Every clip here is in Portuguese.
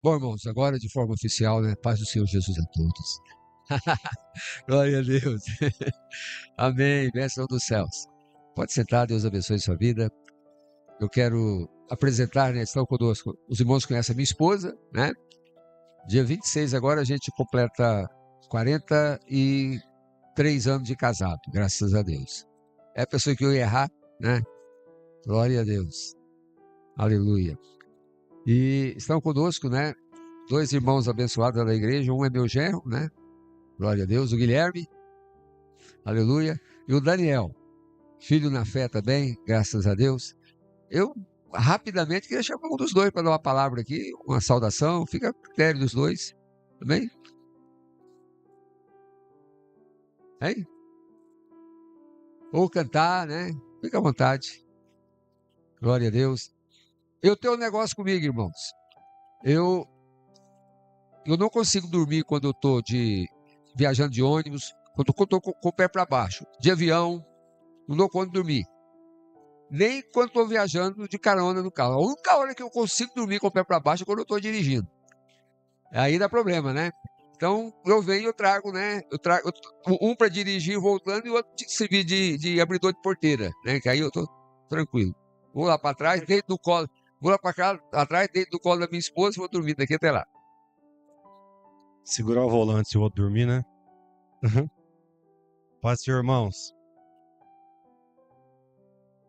Bom, irmãos, agora de forma oficial, né? Paz do Senhor Jesus a todos. Glória a Deus. Amém. Bênção dos céus. Pode sentar, Deus abençoe sua vida. Eu quero apresentar, né? Estão conosco. Os irmãos conhecem a minha esposa, né? Dia 26 agora a gente completa 43 anos de casado, graças a Deus. É a pessoa que eu ia errar, né? Glória a Deus. Aleluia. E estão conosco, né? Dois irmãos abençoados da igreja. Um é meu genro, né? Glória a Deus. O Guilherme, aleluia. E o Daniel, filho na fé também, graças a Deus. Eu rapidamente queria chamar um dos dois para dar uma palavra aqui, uma saudação. Fica a critério dos dois. Amém? Hein? Ou cantar, né? Fica à vontade. Glória a Deus. Eu tenho um negócio comigo, irmãos. Eu não consigo dormir quando eu estou viajando de ônibus, quando eu estou com o pé para baixo. De avião, não dou conta de dormir. Nem quando estou viajando de carona no carro. A única hora que eu consigo dormir com o pé para baixo é quando eu estou dirigindo. Aí dá problema, né? Então, eu venho e eu trago, né? Eu trago um para dirigir voltando e o outro de servir de abridor de porteira, né? Que aí eu tô tranquilo. Vou lá para trás, deito no colo. Vou lá para cá, atrás, deito no colo da minha esposa e vou dormir daqui até lá. Segurar o volante se o outro dormir, né? Paz, senhor, irmãos.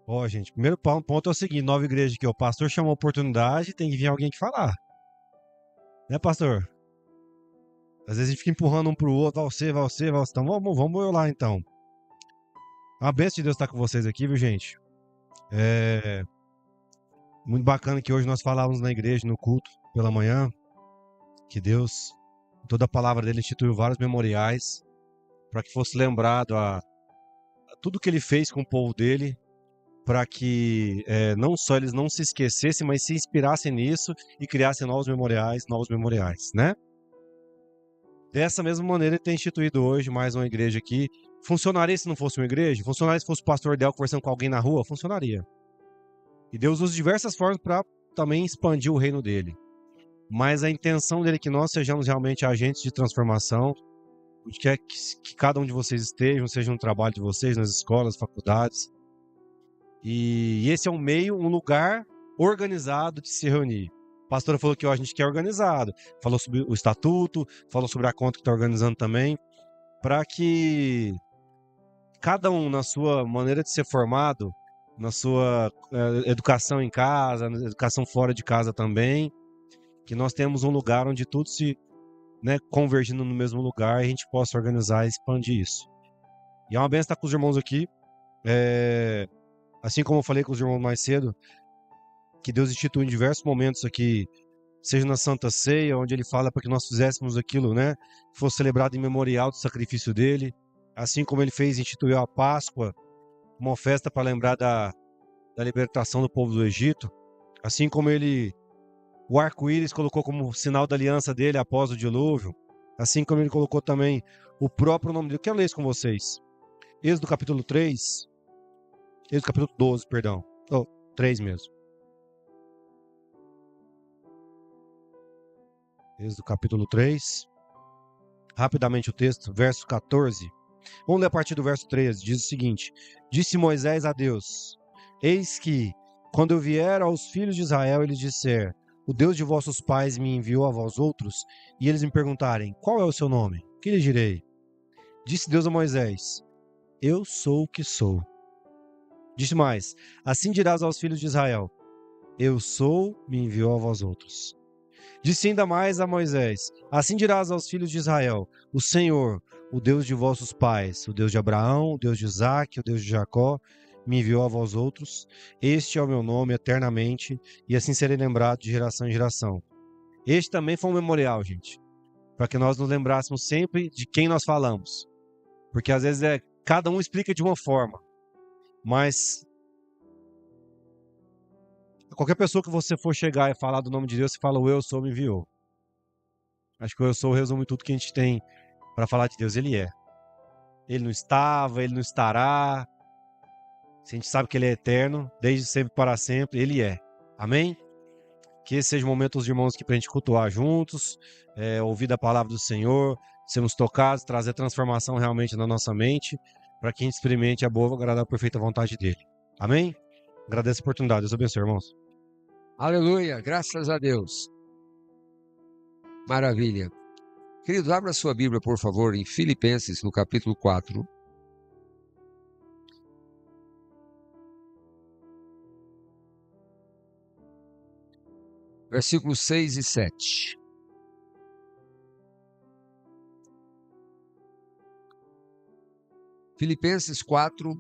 Ó, gente, primeiro ponto é o seguinte: nova igreja aqui, o pastor chamou a oportunidade, tem que vir alguém que falar. Né, pastor? Às vezes a gente fica empurrando um pro outro, vai você. Então vamos eu lá, então. A bênção de Deus estar com vocês aqui, viu, gente? É muito bacana que hoje nós falávamos na igreja, no culto, pela manhã, que Deus, toda a palavra dele, instituiu vários memoriais para que fosse lembrado a tudo que ele fez com o povo dele, para que não só eles não se esquecessem, mas se inspirassem nisso e criassem novos memoriais, né? Dessa mesma maneira, ele tem instituído hoje mais uma igreja aqui. Funcionaria se não fosse uma igreja? Funcionaria se fosse o pastor Del conversando com alguém na rua? Funcionaria. E Deus usa diversas formas para também expandir o reino dele. Mas a intenção dele é que nós sejamos realmente agentes de transformação, onde quer que cada um de vocês estejam, seja no trabalho de vocês, nas escolas, faculdades. E esse é um meio, um lugar organizado de se reunir. A pastora falou que a gente quer organizado, falou sobre o estatuto, falou sobre a conta que está organizando também, para que cada um, na sua maneira de ser formado, na sua educação em casa, na educação fora de casa também, que nós temos um lugar onde tudo se convergindo no mesmo lugar e a gente possa organizar e expandir isso. E é uma benção estar com os irmãos aqui. Assim como eu falei com os irmãos mais cedo, que Deus instituiu em diversos momentos aqui, seja na Santa Ceia, onde ele fala para que nós fizéssemos aquilo, que fosse celebrado em memorial do sacrifício dele, assim como ele instituiu a Páscoa, uma festa para lembrar da libertação do povo do Egito, assim como o arco-íris colocou como sinal da aliança dele após o dilúvio, assim como ele colocou também o próprio nome dele. Eu quero ler isso com vocês. Êxodo capítulo 3, Êxodo capítulo 12, perdão. 3 mesmo. Êxodo capítulo 3. Rapidamente o texto, verso 14. Vamos ler a partir do verso 13. Diz o seguinte: Disse Moisés a Deus: Eis que, quando eu vier aos filhos de Israel, eles disser: O Deus de vossos pais me enviou a vós outros, e eles me perguntarem: Qual é o seu nome? Que lhes direi? Disse Deus a Moisés: Eu sou o que sou. Disse mais: Assim dirás aos filhos de Israel: Eu sou, me enviou a vós outros. Disse ainda mais a Moisés: Assim dirás aos filhos de Israel: O Senhor, o Deus de vossos pais, o Deus de Abraão, o Deus de Isaque, o Deus de Jacó, me enviou a vós outros. Este é o meu nome eternamente, e assim serei lembrado de geração em geração. Este também foi um memorial, gente, para que nós nos lembrássemos sempre de quem nós falamos. Porque às vezes cada um explica de uma forma, mas qualquer pessoa que você for chegar e falar do nome de Deus, você fala: O eu sou me enviou. Acho que o eu sou resume tudo que a gente tem para falar de Deus. Ele é. Ele não estava, ele não estará. Se a gente sabe que ele é eterno, desde sempre para sempre, ele é. Amém? que esse seja um momento dos irmãos aqui para a gente cultuar juntos, ouvir a palavra do Senhor, sermos tocados, trazer transformação realmente na nossa mente, para que a gente experimente a boa, agradável, perfeita vontade dele. Amém? Agradeço a oportunidade. Deus abençoe, irmãos. Aleluia, graças a Deus. Maravilha. Queridos, abra sua Bíblia, por favor, em Filipenses, no capítulo 4. Versículos 6 e 7. Filipenses 4,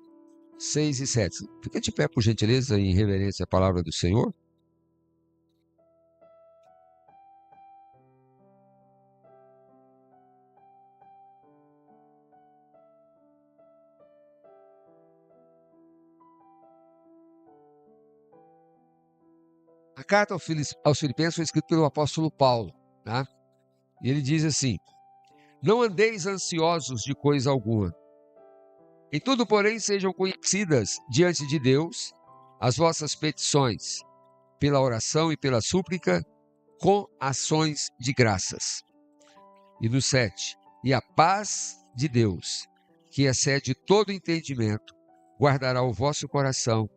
6 e 7. Fica de pé, por gentileza, em reverência à palavra do Senhor. A carta aos Filipenses foi escrita pelo apóstolo Paulo, tá? E ele diz assim: não andeis ansiosos de coisa alguma. Em tudo, porém, sejam conhecidas diante de Deus as vossas petições, pela oração e pela súplica, com ações de graças. E no 7, e a paz de Deus, que excede todo entendimento, guardará o vosso coração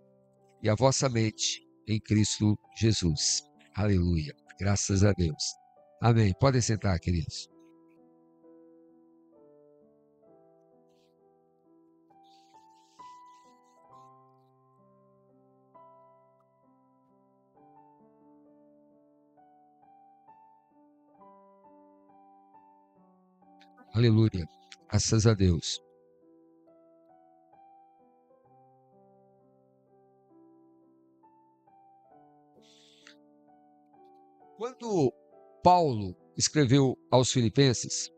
e a vossa mente em Cristo Jesus. Aleluia. Graças a Deus. Amém. Podem sentar, queridos. Aleluia. Graças a Deus. Quando Paulo escreveu aos Filipenses,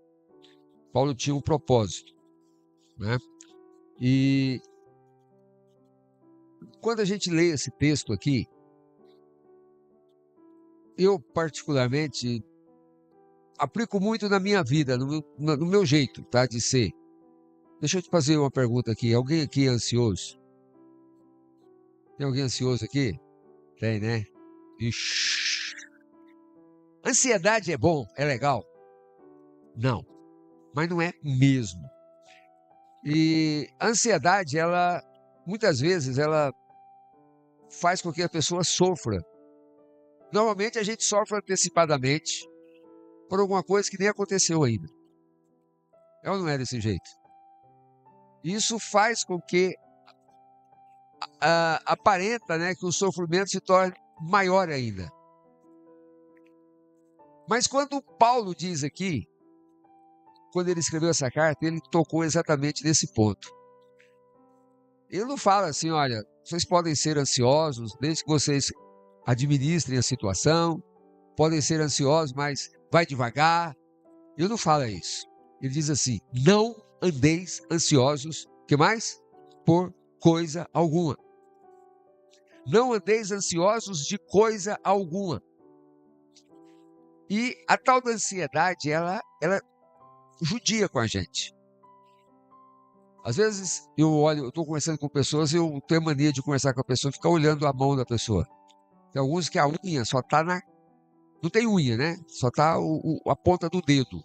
Paulo tinha um propósito, né? E quando a gente lê esse texto aqui, eu particularmente aplico muito na minha vida, no meu jeito, tá, de ser. Deixa eu te fazer uma pergunta aqui. Alguém aqui é ansioso? Tem alguém ansioso aqui? Tem, né? Ixi. Ansiedade é bom? É legal? Não, mas não é mesmo. E a ansiedade, ela, muitas vezes, ela faz com que a pessoa sofra. Normalmente a gente sofre antecipadamente por alguma coisa que nem aconteceu ainda. É ou não é desse jeito? Isso faz com que aparenta, né, que o sofrimento se torne maior ainda. Mas quando Paulo diz aqui, quando ele escreveu essa carta, ele tocou exatamente nesse ponto. Ele não fala assim, olha, vocês podem ser ansiosos, desde que vocês administrem a situação, podem ser ansiosos, mas vai devagar. Ele não fala isso. Ele diz assim, não andeis ansiosos, que mais? Por coisa alguma. Não andeis ansiosos de coisa alguma. E a tal da ansiedade, ela judia com a gente. Às vezes eu estou conversando com pessoas, eu tenho mania de conversar com a pessoa e ficar olhando a mão da pessoa. Tem alguns que a unha só está não tem unha, né? Só está a ponta do dedo.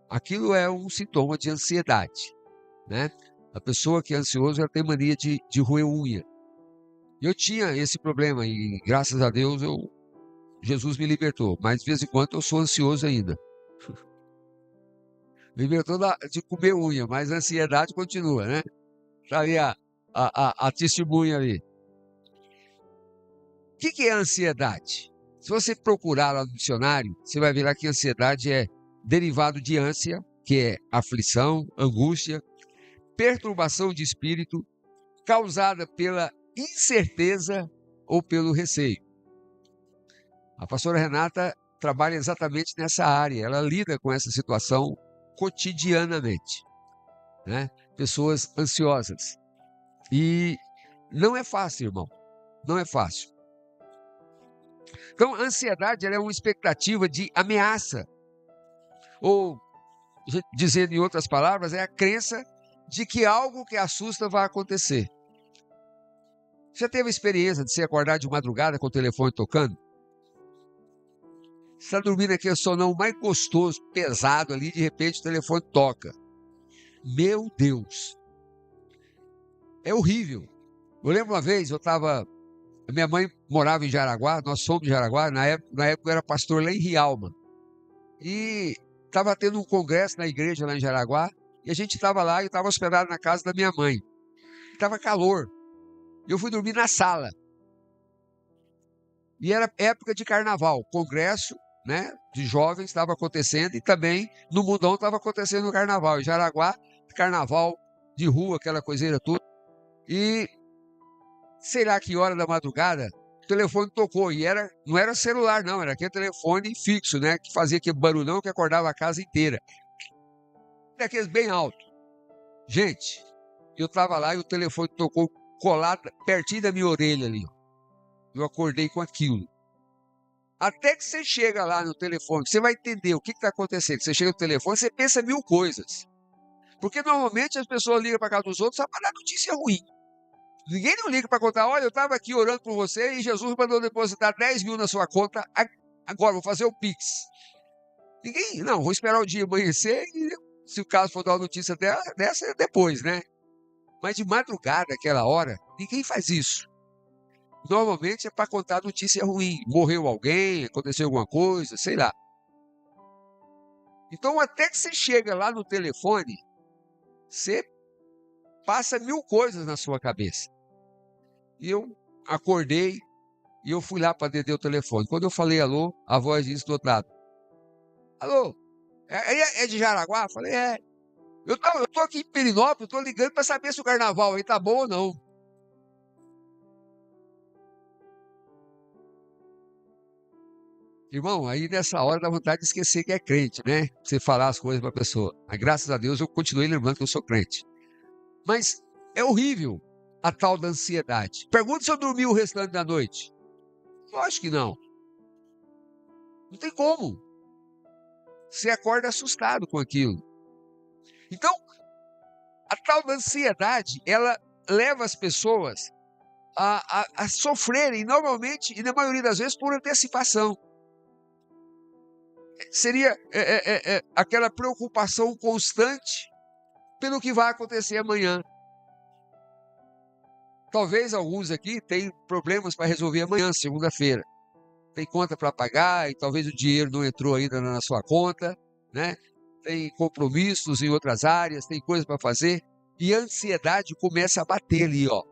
Aquilo é um sintoma de ansiedade, né? A pessoa que é ansiosa, ela tem mania de roer unha. Eu tinha esse problema e graças a Deus Jesus me libertou. Mas de vez em quando eu sou ansioso ainda. Libertou de comer unha, mas a ansiedade continua, né? Está ali a testemunha ali. O que é ansiedade? Se você procurar lá no dicionário, você vai ver lá que ansiedade é derivado de ânsia, que é aflição, angústia, perturbação de espírito, causada pela incerteza ou pelo receio. A pastora Renata trabalha exatamente nessa área, ela lida com essa situação cotidianamente, né? Pessoas ansiosas. E não é fácil, irmão, não é fácil. Então, a ansiedade ela é uma expectativa de ameaça, ou, dizendo em outras palavras, é a crença de que algo que assusta vai acontecer. Já teve a experiência de se acordar de madrugada com o telefone tocando? Você está dormindo aquele sonão mais gostoso, pesado ali, de repente o telefone toca. Meu Deus! É horrível. Eu lembro uma vez, minha mãe morava em Jaraguá, nós somos de Jaraguá, na época eu era pastor lá em Rialma. E estava tendo um congresso na igreja lá em Jaraguá, e a gente estava lá e estava hospedado na casa da minha mãe. Estava calor. Eu fui dormir na sala. E era época de carnaval, congresso, né, de jovens estava acontecendo, e também no Mundão estava acontecendo o carnaval. Em Jaraguá, carnaval de rua, aquela coiseira toda. E sei lá que hora da madrugada, o telefone tocou. E não era celular, não, era aquele telefone fixo, né, que fazia aquele barulhão que acordava a casa inteira. Daqueles bem alto. Gente, eu estava lá e o telefone tocou colado pertinho da minha orelha ali. Eu acordei com aquilo. Até que você chega lá no telefone, você vai entender o que está acontecendo. Você chega no telefone, você pensa mil coisas. Porque normalmente as pessoas ligam para casa dos outros só para dar notícia ruim. Ninguém não liga para contar, olha, eu estava aqui orando por você e Jesus mandou depositar 10 mil na sua conta, agora vou fazer o Pix. Ninguém, não, vou esperar o dia amanhecer e se o caso for dar uma notícia dessa, depois, né? Mas de madrugada, aquela hora, ninguém faz isso. Normalmente é para contar notícia ruim. Morreu alguém, aconteceu alguma coisa, sei lá. Então, até que você chega lá no telefone, você passa mil coisas na sua cabeça. E eu acordei e eu fui lá para atender o telefone. Quando eu falei alô, a voz disse do outro lado: alô, é de Jaraguá? Eu falei, é. Eu tô aqui em Perinópolis, estou ligando para saber se o carnaval aí tá bom ou não. Irmão, aí nessa hora dá vontade de esquecer que é crente, né? Você falar as coisas para a pessoa. Mas graças a Deus eu continuei lembrando que eu sou crente. Mas é horrível a tal da ansiedade. Pergunta se eu dormi o restante da noite. Lógico que não. Não tem como. Você acorda assustado com aquilo. Então, a tal da ansiedade, ela leva as pessoas a sofrerem, normalmente, e na maioria das vezes, por antecipação. Seria aquela preocupação constante pelo que vai acontecer amanhã. Talvez alguns aqui tenham problemas para resolver amanhã, segunda-feira. Tem conta para pagar e talvez o dinheiro não entrou ainda na sua conta, né? Tem compromissos em outras áreas, tem coisas para fazer e a ansiedade começa a bater ali, ó.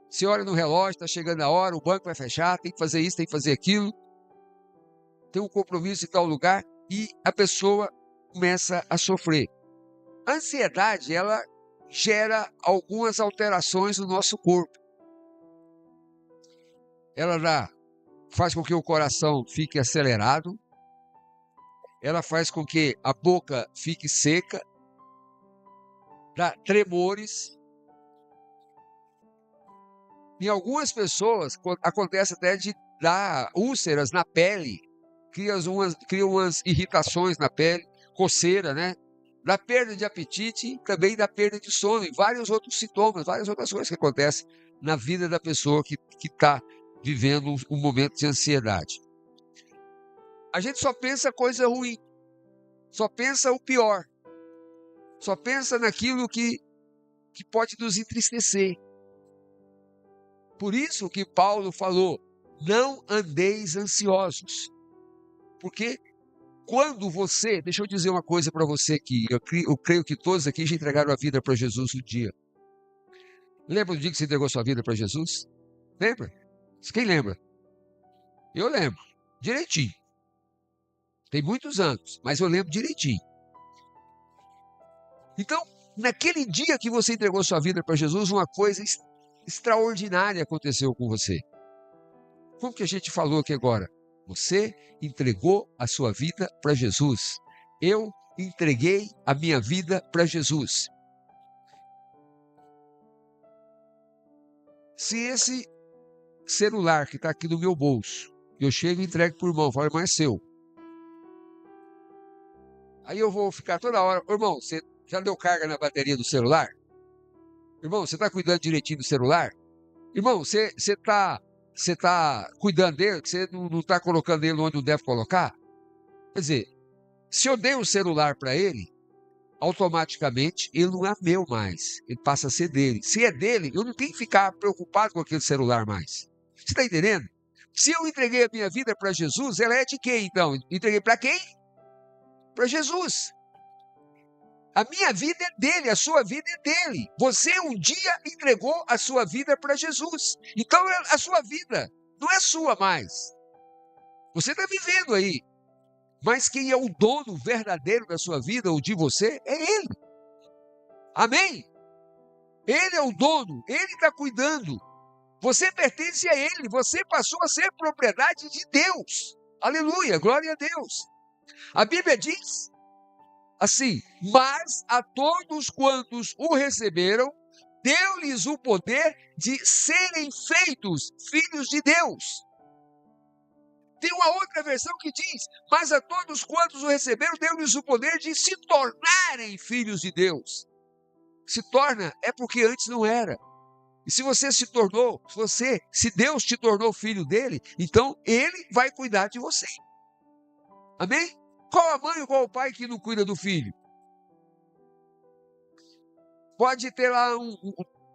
Você olha no relógio, está chegando a hora, o banco vai fechar, tem que fazer isso, tem que fazer aquilo. Tem um compromisso em tal lugar e a pessoa começa a sofrer. A ansiedade, ela gera algumas alterações no nosso corpo. Ela faz com que o coração fique acelerado, ela faz com que a boca fique seca, dá tremores. Em algumas pessoas acontece até de dar úlceras na pele, cria umas irritações na pele, coceira, né? Da perda de apetite, também da perda de sono e vários outros sintomas, várias outras coisas que acontecem na vida da pessoa que está vivendo um momento de ansiedade. A gente só pensa coisa ruim, só pensa o pior, só pensa naquilo que pode nos entristecer. Por isso que Paulo falou, não andeis ansiosos, porque quando você, deixa eu dizer uma coisa para você aqui, eu creio que todos aqui já entregaram a vida para Jesus um dia. Lembra do dia que você entregou sua vida para Jesus? Lembra? Quem lembra? Eu lembro, direitinho. Tem muitos anos, mas eu lembro direitinho. Então, naquele dia que você entregou sua vida para Jesus, uma coisa extraordinária aconteceu com você. Como que a gente falou aqui agora? Você entregou a sua vida para Jesus. Eu entreguei a minha vida para Jesus. Se esse celular que está aqui no meu bolso, eu chego e entrego para o irmão, falo, irmão, é seu. Aí eu vou ficar toda hora, irmão, você já deu carga na bateria do celular? Irmão, você está cuidando direitinho do celular? Irmão, você está você está cuidando dele, que você não está colocando ele onde não deve colocar. Quer dizer, se eu dei o celular para ele, automaticamente ele não é meu mais, ele passa a ser dele. Se é dele, eu não tenho que ficar preocupado com aquele celular mais. Você está entendendo? Se eu entreguei a minha vida para Jesus, ela é de quem então? Entreguei para quem? Para Jesus. A minha vida é dele, a sua vida é dele. Você um dia entregou a sua vida para Jesus. Então a sua vida não é sua mais. Você está vivendo aí. Mas quem é o dono verdadeiro da sua vida ou de você é Ele. Amém? Ele é o dono, Ele está cuidando. Você pertence a Ele, você passou a ser propriedade de Deus. Aleluia, glória a Deus. A Bíblia diz assim: mas a todos quantos o receberam, deu-lhes o poder de serem feitos filhos de Deus. Tem uma outra versão que diz: mas a todos quantos o receberam, deu-lhes o poder de se tornarem filhos de Deus. Se torna é porque antes não era. E se você se tornou, se Deus te tornou filho dele, então ele vai cuidar de você. Amém? Qual a mãe ou qual o pai que não cuida do filho? Pode ter lá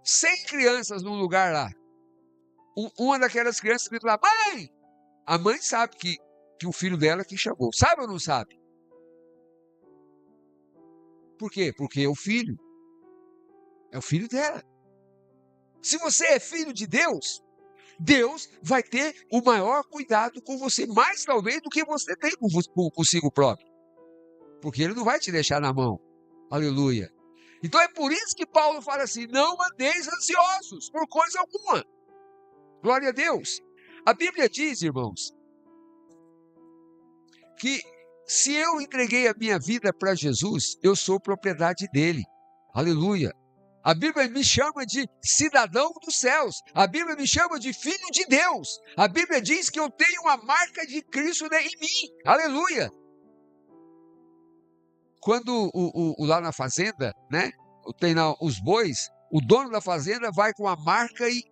100 crianças num lugar lá. Uma daquelas crianças grita lá: mãe! A mãe sabe que o filho dela que chamou. Sabe ou não sabe? Por quê? Porque é o filho. É o filho dela. Se você é filho de Deus, Deus vai ter o maior cuidado com você, mais talvez do que você tem consigo próprio. Porque Ele não vai te deixar na mão. Aleluia. Então é por isso que Paulo fala assim: não andeis ansiosos por coisa alguma. Glória a Deus. A Bíblia diz, irmãos, que se eu entreguei a minha vida para Jesus, eu sou propriedade dele. Aleluia. A Bíblia me chama de cidadão dos céus. A Bíblia me chama de filho de Deus. A Bíblia diz que eu tenho a marca de Cristo em mim. Aleluia. Quando lá na fazenda, né, tem lá os bois, o dono da fazenda vai com a marca e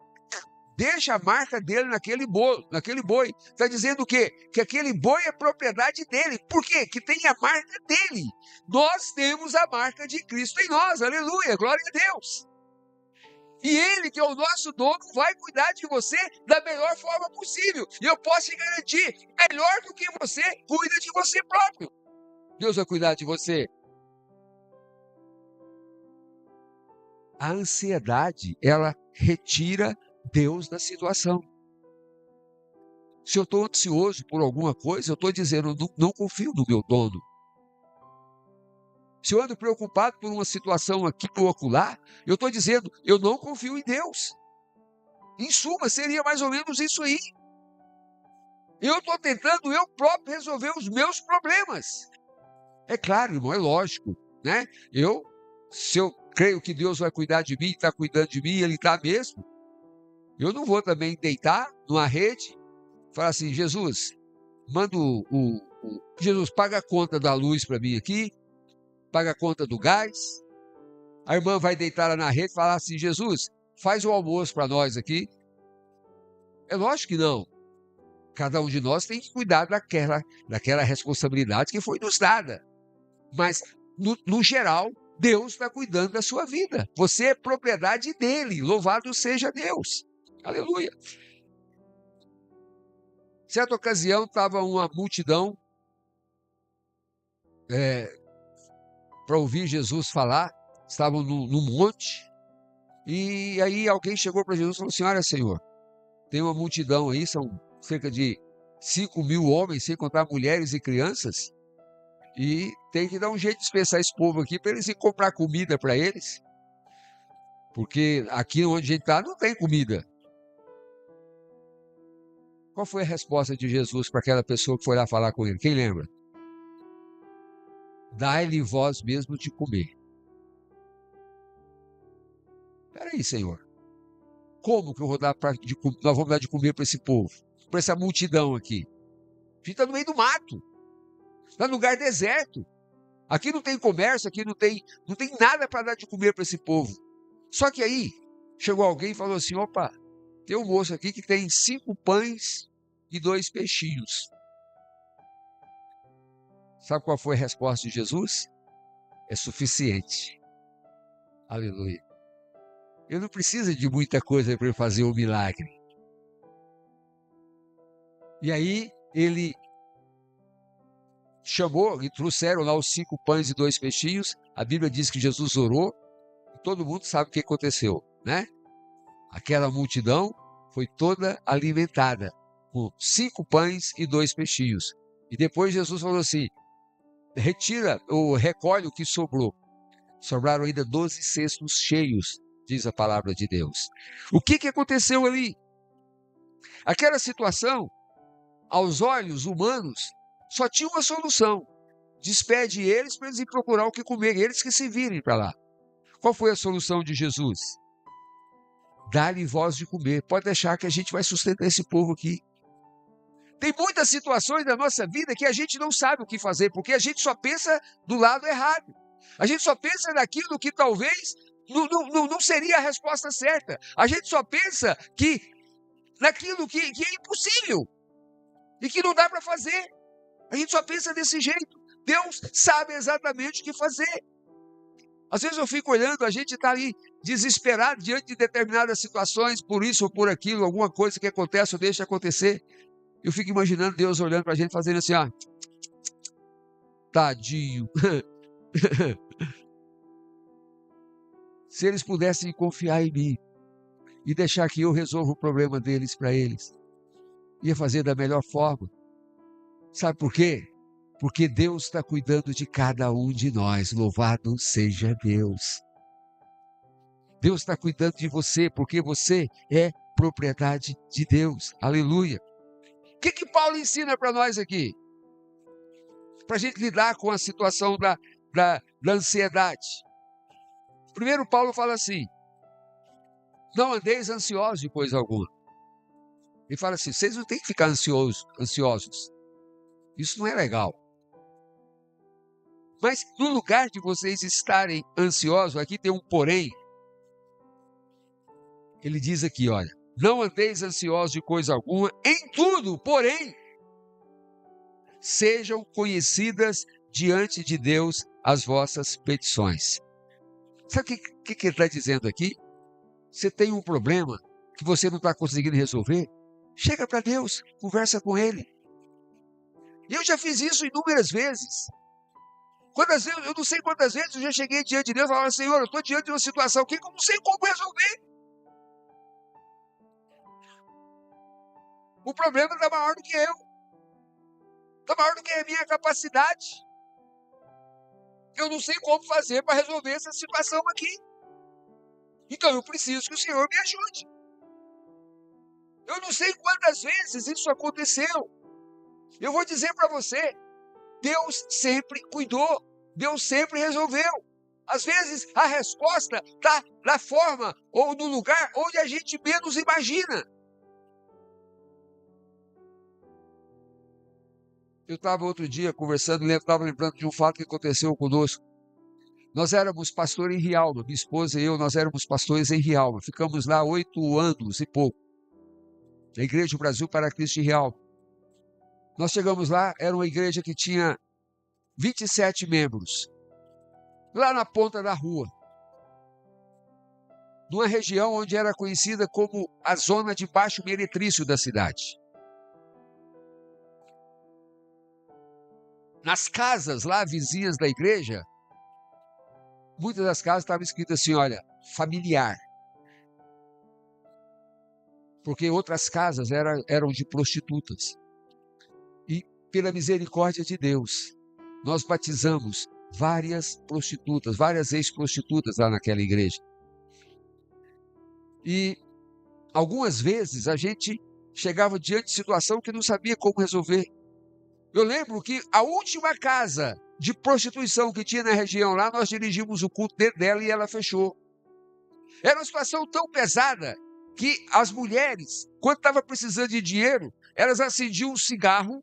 deixa a marca dele naquele boi. Está dizendo o quê? Que aquele boi é propriedade dele. Por quê? Que tem a marca dele. Nós temos a marca de Cristo em nós. Aleluia, glória a Deus. E Ele, que é o nosso dono, vai cuidar de você da melhor forma possível. E eu posso te garantir, melhor do que você cuida de você próprio. Deus vai cuidar de você. A ansiedade, ela retira Deus da situação. Se eu estou ansioso por alguma coisa, eu estou dizendo: não confio no meu dono. Se eu ando preocupado por uma situação aqui ou acolá, eu estou dizendo: eu não confio em Deus. Em suma, seria mais ou menos isso aí. Eu estou tentando eu próprio resolver os meus problemas. É claro, irmão, é lógico, né? Se eu creio que Deus vai cuidar de mim, está cuidando de mim, Ele está mesmo, eu não vou também deitar numa rede e falar assim: Jesus, manda Jesus, paga a conta da luz para mim aqui, paga a conta do gás. A irmã vai deitar lá na rede e falar assim: Jesus, faz o almoço para nós aqui. É lógico que não. Cada um de nós tem que cuidar daquela responsabilidade que foi nos dada. Mas, no geral, Deus está cuidando da sua vida. Você é propriedade dele. Louvado seja Deus. Aleluia. Certa ocasião, estava uma multidão para ouvir Jesus falar. Estavam num monte. E aí alguém chegou para Jesus e falou assim: olha, Senhor, tem uma multidão aí, são cerca de 5.000 homens, sem contar mulheres e crianças. E tem que dar um jeito de dispensar esse povo aqui para eles ir comprar comida para eles. Porque aqui onde a gente está não tem comida. Qual foi a resposta de Jesus para aquela pessoa que foi lá falar com ele? Quem lembra? Dai-lhe vós mesmo de comer. Espera aí, Senhor. Como que eu vou dar nós vamos dar de comer para esse povo? Para essa multidão aqui? A gente está no meio do mato. Está num lugar deserto. Aqui não tem comércio, aqui não tem nada para dar de comer para esse povo. Só que aí chegou alguém e falou assim: opa, Tem um moço aqui que tem 5 pães e 2 peixinhos. Sabe qual foi a resposta de Jesus? É suficiente. Aleluia. Eu não preciso de muita coisa para fazer o milagre. E aí ele chamou e trouxeram lá os 5 pães e 2 peixinhos. A Bíblia diz que Jesus orou e todo mundo sabe o que aconteceu, né? Aquela multidão foi toda alimentada com 5 pães e 2 peixinhos. E depois Jesus falou assim: retira ou recolhe o que sobrou. Sobraram ainda 12 cestos cheios, diz a palavra de Deus. O que aconteceu ali? Aquela situação, aos olhos humanos, só tinha uma solução: despede eles para eles ir procurar o que comer, eles que se virem para lá. Qual foi a solução de Jesus? Dá-lhe voz de comer. Pode deixar que a gente vai sustentar esse povo aqui. Tem muitas situações da nossa vida que a gente não sabe o que fazer, porque a gente só pensa do lado errado. A gente só pensa naquilo que talvez não seria a resposta certa. A gente só pensa naquilo que é impossível e que não dá para fazer. A gente só pensa desse jeito. Deus sabe exatamente o que fazer. Às vezes eu fico olhando, a gente está ali desesperado diante de determinadas situações, por isso ou por aquilo, alguma coisa que acontece ou deixa acontecer. Eu fico imaginando Deus olhando para a gente, fazendo assim, ó, tadinho. Se eles pudessem confiar em mim e deixar que eu resolva o problema deles para eles, ia fazer da melhor forma. Sabe por quê? Porque Deus está cuidando de cada um de nós. Louvado seja Deus. Deus está cuidando de você, porque você é propriedade de Deus. Aleluia. O que Paulo ensina para nós aqui? Para a gente lidar com a situação da ansiedade. Primeiro, Paulo fala assim: não andeis ansiosos de coisa alguma. Ele fala assim: vocês não têm que ficar ansiosos. Isso não é legal. Mas no lugar de vocês estarem ansiosos, aqui tem um porém. Ele diz aqui, olha, não andeis ansiosos de coisa alguma, em tudo, porém, sejam conhecidas diante de Deus as vossas petições. Sabe o que ele está dizendo aqui? Você tem um problema que você não está conseguindo resolver? Chega para Deus, conversa com Ele. E eu já fiz isso inúmeras vezes. Eu não sei quantas vezes eu já cheguei diante de Deus e falava: Senhor, eu estou diante de uma situação que eu não sei como resolver. O problema está maior do que eu. Está maior do que a minha capacidade. Eu não sei como fazer para resolver essa situação aqui. Então eu preciso que o Senhor me ajude. Eu não sei quantas vezes isso aconteceu. Eu vou dizer para você, Deus sempre cuidou. Deus sempre resolveu. Às vezes a resposta está na forma ou no lugar onde a gente menos imagina. Eu estava outro dia conversando, estava lembrando de um fato que aconteceu conosco. Nós éramos pastores em Rialma, minha esposa e eu, nós éramos pastores em Rialma. Ficamos lá 8 anos e pouco, na Igreja do Brasil para Cristo em Rialma. Nós chegamos lá, era uma igreja que tinha 27 membros, lá na ponta da rua, numa região onde era conhecida como a zona de baixo meretrício da cidade. Nas casas lá, vizinhas da igreja, muitas das casas estavam escritas assim, olha, familiar. Porque outras casas eram de prostitutas. E pela misericórdia de Deus, nós batizamos várias prostitutas, várias ex-prostitutas lá naquela igreja. E algumas vezes a gente chegava diante de situação que não sabia como resolver. Eu lembro que a última casa de prostituição que tinha na região lá, nós dirigimos o culto dentro dela e ela fechou. Era uma situação tão pesada que as mulheres, quando estavam precisando de dinheiro, elas acendiam um cigarro,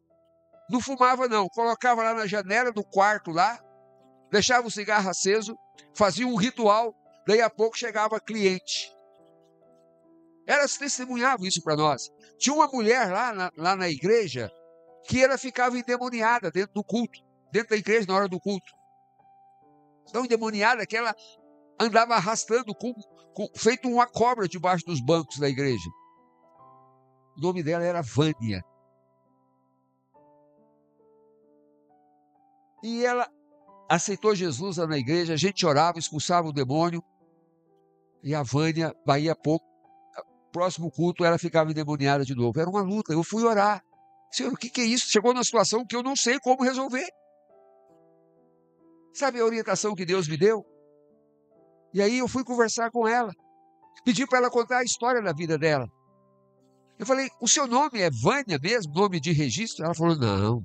não fumavam não, colocavam lá na janela do quarto lá, deixavam o cigarro aceso, faziam um ritual, daí a pouco chegava cliente. Elas testemunhavam isso para nós. Tinha uma mulher lá na igreja que ela ficava endemoniada dentro do culto, dentro da igreja na hora do culto. Tão endemoniada que ela andava arrastando, feito uma cobra debaixo dos bancos da igreja. O nome dela era Vânia. E ela aceitou Jesus lá na igreja, a gente orava, expulsava o demônio, e a Vânia, daí a pouco, próximo culto, ela ficava endemoniada de novo. Era uma luta, eu fui orar. Senhor, o que é isso? Chegou numa situação que eu não sei como resolver. Sabe a orientação que Deus me deu? E aí eu fui conversar com ela, pedi para ela contar a história da vida dela. Eu falei, o seu nome é Vânia mesmo, nome de registro? Ela falou, não,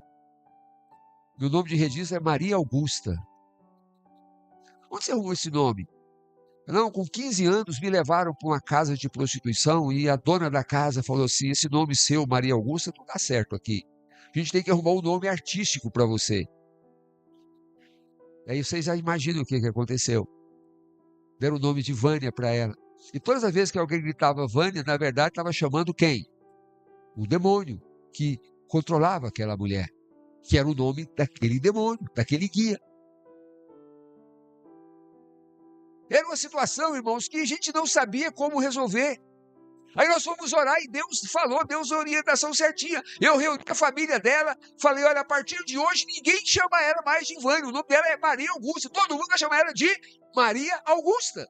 meu nome de registro é Maria Augusta. Onde você arrumou esse nome? Não, com 15 anos me levaram para uma casa de prostituição e a dona da casa falou assim, esse nome seu, Maria Augusta, não dá certo aqui. A gente tem que arrumar um nome artístico para você. Aí vocês já imaginam o que aconteceu. Deram o nome de Vânia para ela. E todas as vezes que alguém gritava Vânia, na verdade estava chamando quem? O demônio que controlava aquela mulher, que era o nome daquele demônio, daquele guia. Era uma situação, irmãos, que a gente não sabia como resolver. Aí nós fomos orar e Deus falou, Deus a orientação certinha. Eu reuni a família dela, falei, olha, a partir de hoje ninguém chama ela mais de Vânia, o nome dela é Maria Augusta, todo mundo vai chamar ela de Maria Augusta.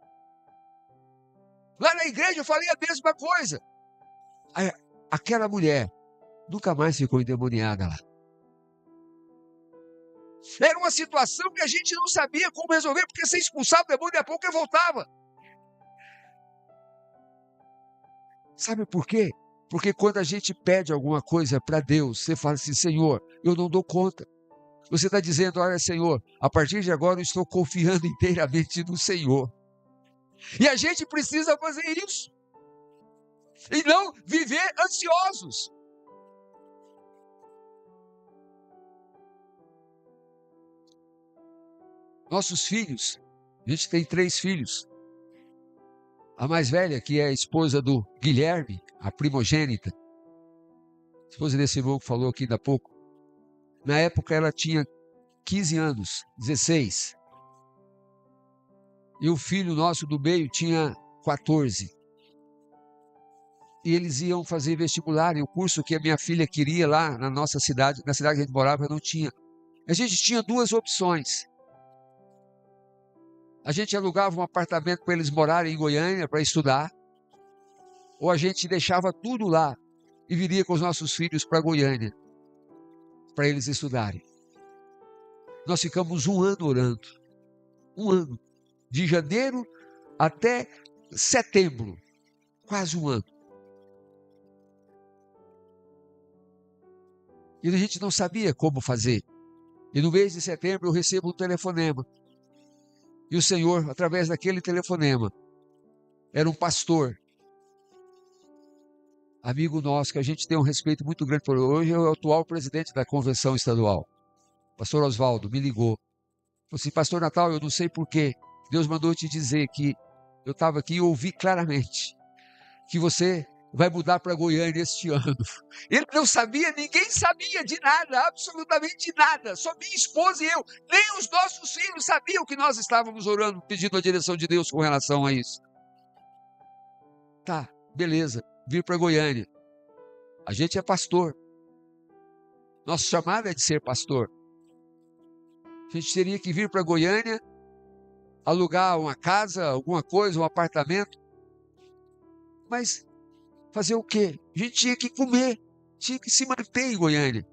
Lá na igreja eu falei a mesma coisa. Aí, aquela mulher nunca mais ficou endemoniada lá. Era uma situação que a gente não sabia como resolver, porque você expulsava o demônio e a pouco ele voltava. Sabe por quê? Porque quando a gente pede alguma coisa para Deus, você fala assim, Senhor, eu não dou conta. Você está dizendo, olha, Senhor, a partir de agora eu estou confiando inteiramente no Senhor. E a gente precisa fazer isso. E não viver ansiosos. Nossos filhos, a gente tem 3 filhos. A mais velha, que é a esposa do Guilherme, a primogênita, esposa desse irmão que falou aqui ainda há pouco. Na época ela tinha 15 anos, 16. E o filho nosso do meio tinha 14. E eles iam fazer vestibular, e o curso que a minha filha queria lá na nossa cidade, na cidade que a gente morava, não tinha. A gente tinha 2 opções. A gente alugava um apartamento para eles morarem em Goiânia para estudar, ou a gente deixava tudo lá e viria com os nossos filhos para Goiânia, para eles estudarem. Nós ficamos 1 ano orando. 1 ano. De janeiro até setembro. Quase 1 ano. E a gente não sabia como fazer. E no mês de setembro eu recebo um telefonema. E o Senhor, através daquele telefonema, era um pastor, amigo nosso, que a gente tem um respeito muito grande por ele. Hoje é o atual presidente da convenção estadual. Pastor Oswaldo me ligou. Falou assim, pastor Natal, eu não sei porquê. Deus mandou te dizer que eu estava aqui e ouvi claramente que você vai mudar para Goiânia este ano. Ele não sabia, ninguém sabia de nada, absolutamente nada. Só minha esposa e eu, nem os nossos filhos sabiam que nós estávamos orando, pedindo a direção de Deus com relação a isso. Tá, beleza, vir para Goiânia. A gente é pastor. Nosso chamado é de ser pastor. A gente teria que vir para Goiânia, alugar uma casa, alguma coisa, um apartamento. Mas fazer o quê? A gente tinha que comer, tinha que se manter em Goiânia.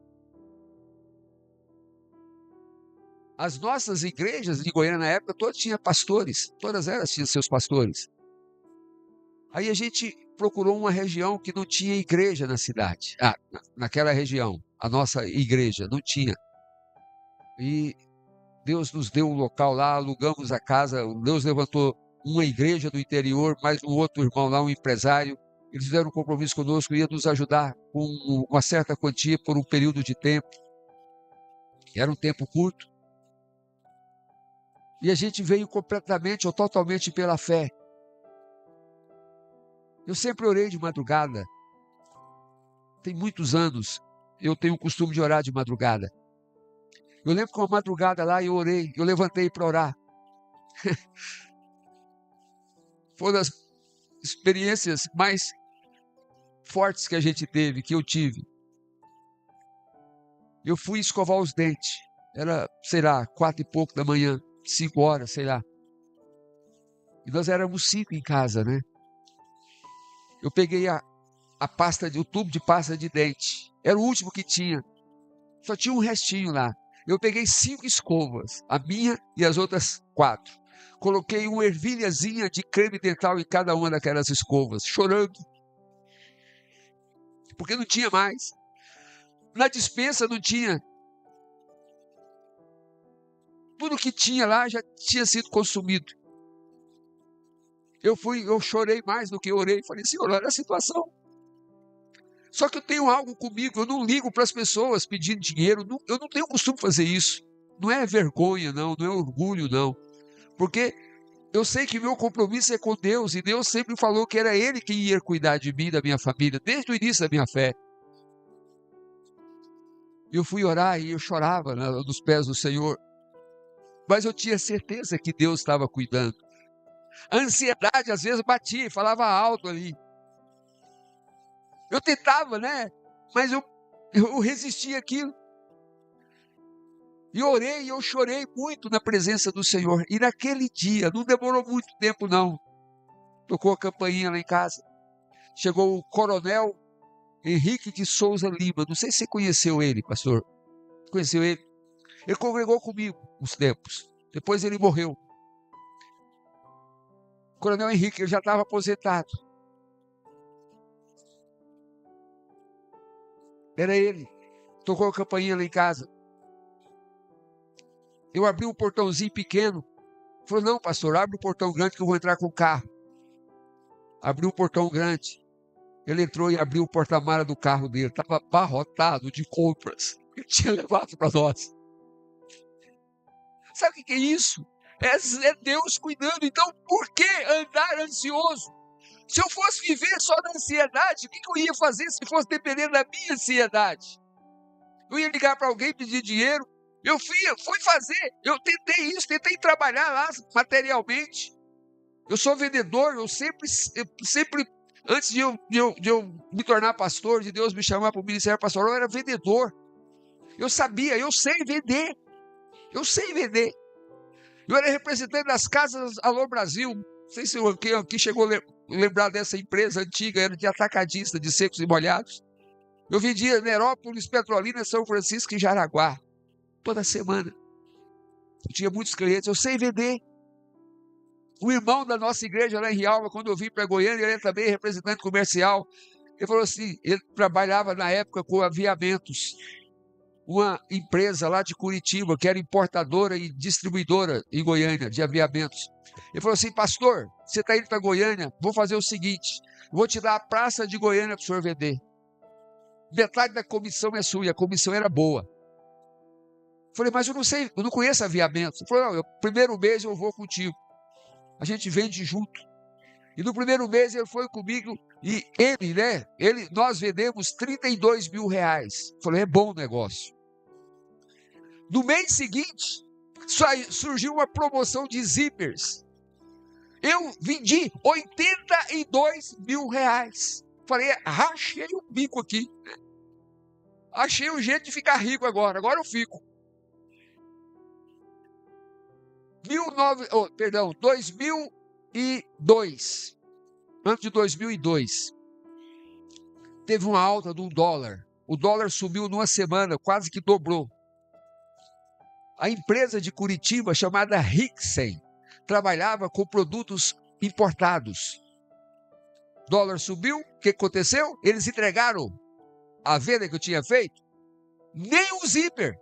As nossas igrejas de Goiânia na época, todas tinham pastores, todas elas tinham seus pastores. Aí a gente procurou uma região que não tinha igreja na cidade. Naquela região, a nossa igreja não tinha. E Deus nos deu um local lá, alugamos a casa, Deus levantou uma igreja do interior, mais um outro irmão lá, um empresário. Eles fizeram um compromisso conosco, ia nos ajudar com uma certa quantia por um período de tempo. Era um tempo curto. E a gente veio completamente ou totalmente pela fé. Eu sempre orei de madrugada. Tem muitos anos eu tenho o costume de orar de madrugada. Eu lembro que uma madrugada lá eu orei, eu levantei para orar. Foi uma das experiências mais fortes que a gente teve, que eu tive. Eu fui escovar os dentes. Era, sei lá, 4 e pouco da manhã, 5 horas, sei lá. E nós éramos 5 em casa, né? Eu peguei o tubo de pasta de dente. Era o último que tinha. Só tinha um restinho lá. Eu peguei 5 escovas, a minha e as outras 4. Coloquei uma ervilhazinha de creme dental em cada uma daquelas escovas, chorando. Porque não tinha mais. Na despensa não tinha. Tudo que tinha lá já tinha sido consumido. Eu chorei mais do que orei. Falei, Senhor, olha a situação. Só que eu tenho algo comigo, eu não ligo para as pessoas pedindo dinheiro, eu não tenho costume de fazer isso. Não é vergonha, não é orgulho, não. Porque eu sei que meu compromisso é com Deus, e Deus sempre falou que era Ele que ia cuidar de mim, da minha família, desde o início da minha fé. Eu fui orar e eu chorava nos pés do Senhor, mas eu tinha certeza que Deus estava cuidando. A ansiedade às vezes batia e falava alto ali. Eu tentava, né? Mas eu resistia àquilo. E orei, eu chorei muito na presença do Senhor. E naquele dia, não demorou muito tempo não, tocou a campainha lá em casa. Chegou o coronel Henrique de Souza Lima. Não sei se você conheceu ele, pastor. Conheceu ele? Ele congregou comigo uns tempos. Depois ele morreu. O coronel Henrique, ele já estava aposentado. Era ele. Tocou a campainha lá em casa. Eu abri um portãozinho pequeno. Falou, não, pastor, abre o portão grande que eu vou entrar com o carro. Abriu o portão grande. Ele entrou e abriu o porta-mala do carro dele. Estava abarrotado de compras. Ele tinha levado para nós. Sabe o que é isso? É Deus cuidando. Então, por que andar ansioso? Se eu fosse viver só na ansiedade, o que eu ia fazer se fosse depender da minha ansiedade? Eu ia ligar para alguém pedir dinheiro. Eu fui fazer. Eu tentei isso, tentei trabalhar lá materialmente. Eu sou vendedor, eu sempre antes de eu me tornar pastor, de Deus me chamar para o ministério pastoral, eu era vendedor. Eu sabia, eu sei vender. Eu sei vender. Eu era representante das casas Alô Brasil. Não sei se alguém aqui chegou a lembrar dessa empresa antiga, era de atacadista, de secos e molhados. Eu vendia Nerópolis, Petrolina, São Francisco e Jaraguá. Toda semana. Eu tinha muitos clientes, eu sei vender. O irmão da nossa igreja lá em Rialva, quando eu vim para Goiânia, ele também é representante comercial. Ele falou assim, ele trabalhava na época com aviamentos. Uma empresa lá de Curitiba, que era importadora e distribuidora em Goiânia, de aviamentos. Ele falou assim, pastor, você está indo para Goiânia, vou fazer o seguinte, vou te dar a praça de Goiânia para o senhor vender. Metade da comissão é sua, e a comissão era boa. Eu falei, mas eu não sei, eu não conheço aviamentos. Ele falou, não, primeiro mês eu vou contigo. A gente vende junto. E no primeiro mês ele foi comigo e nós vendemos R$32 mil. Falei, é bom negócio. No mês seguinte, surgiu uma promoção de zippers. Eu vendi R$82 mil. Falei, rachei o bico aqui. Achei um jeito de ficar rico agora eu fico. 2002, ano de 2002, teve uma alta do dólar. O dólar subiu numa semana, quase que dobrou. A empresa de Curitiba, chamada Rixen, trabalhava com produtos importados. Dólar subiu, o que aconteceu? Eles entregaram a venda que eu tinha feito, nem um zíper.